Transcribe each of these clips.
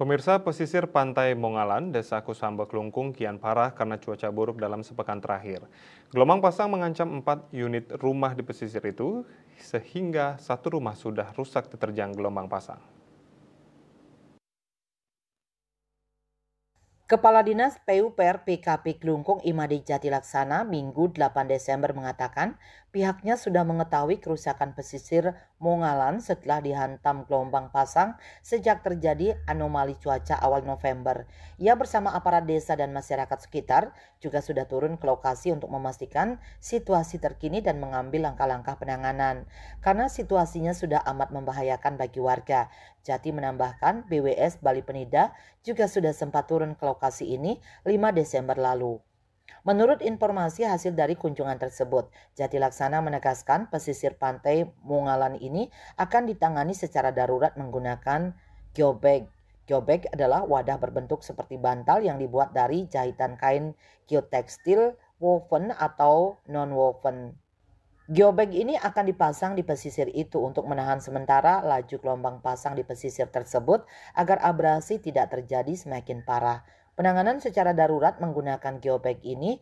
Pemirsa, pesisir pantai Mongalan, Desa Kusamba Kelungkung kian parah karena cuaca buruk dalam sepekan terakhir. Gelombang pasang mengancam 4 unit rumah di pesisir itu, sehingga satu rumah sudah rusak diterjang gelombang pasang. Kepala Dinas PUPR PKP Kelungkung Imade Jatilaksana Minggu 8 Desember mengatakan pihaknya sudah mengetahui kerusakan pesisir Mongalan setelah dihantam gelombang pasang sejak terjadi anomali cuaca awal November. Ia bersama aparat desa dan masyarakat sekitar juga sudah turun ke lokasi untuk memastikan situasi terkini dan mengambil langkah-langkah penanganan. Karena situasinya sudah amat membahayakan bagi warga. Jati menambahkan BWS Bali Penida juga sudah sempat turun ke lokasi ini 5 Desember lalu. Menurut informasi hasil dari kunjungan tersebut, Jatilaksana menegaskan pesisir pantai Mongalan ini akan ditangani secara darurat menggunakan geobag. Geobag adalah wadah berbentuk seperti bantal yang dibuat dari jahitan kain geotekstil woven atau non-woven. Geobag ini akan dipasang di pesisir itu untuk menahan sementara laju gelombang pasang di pesisir tersebut agar abrasi tidak terjadi semakin parah. Penanganan secara darurat menggunakan geobag ini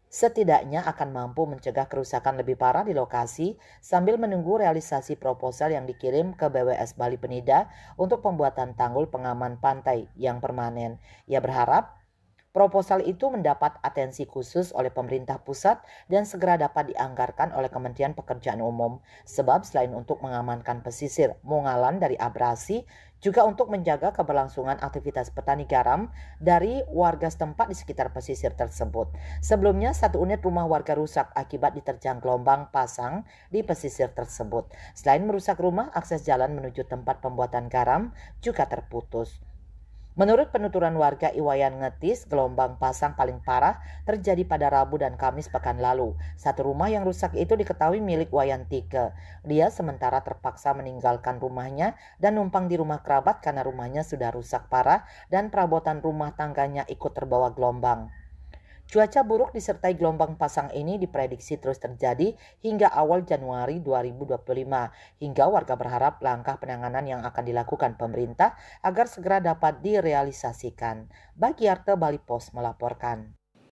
setidaknya akan mampu mencegah kerusakan lebih parah di lokasi sambil menunggu realisasi proposal yang dikirim ke BWS Bali Penida untuk pembuatan tanggul pengaman pantai yang permanen. Ia berharap proposal itu mendapat atensi khusus oleh pemerintah pusat dan segera dapat dianggarkan oleh Kementerian Pekerjaan Umum. Sebab selain untuk mengamankan pesisir Mongalan dari abrasi, juga untuk menjaga keberlangsungan aktivitas petani garam dari warga setempat di sekitar pesisir tersebut. Sebelumnya, satu unit rumah warga rusak akibat diterjang gelombang pasang di pesisir tersebut. Selain merusak rumah, akses jalan menuju tempat pembuatan garam juga terputus. Menurut penuturan warga Iwayan Ngetis, gelombang pasang paling parah terjadi pada Rabu dan Kamis pekan lalu. Satu rumah yang rusak itu diketahui milik Wayan Tike. Dia sementara terpaksa meninggalkan rumahnya dan numpang di rumah kerabat karena rumahnya sudah rusak parah dan perabotan rumah tangganya ikut terbawa gelombang. Cuaca buruk disertai gelombang pasang ini diprediksi terus terjadi hingga awal Januari 2025, hingga warga berharap langkah penanganan yang akan dilakukan pemerintah agar segera dapat direalisasikan. Bagiarte Bali Post melaporkan.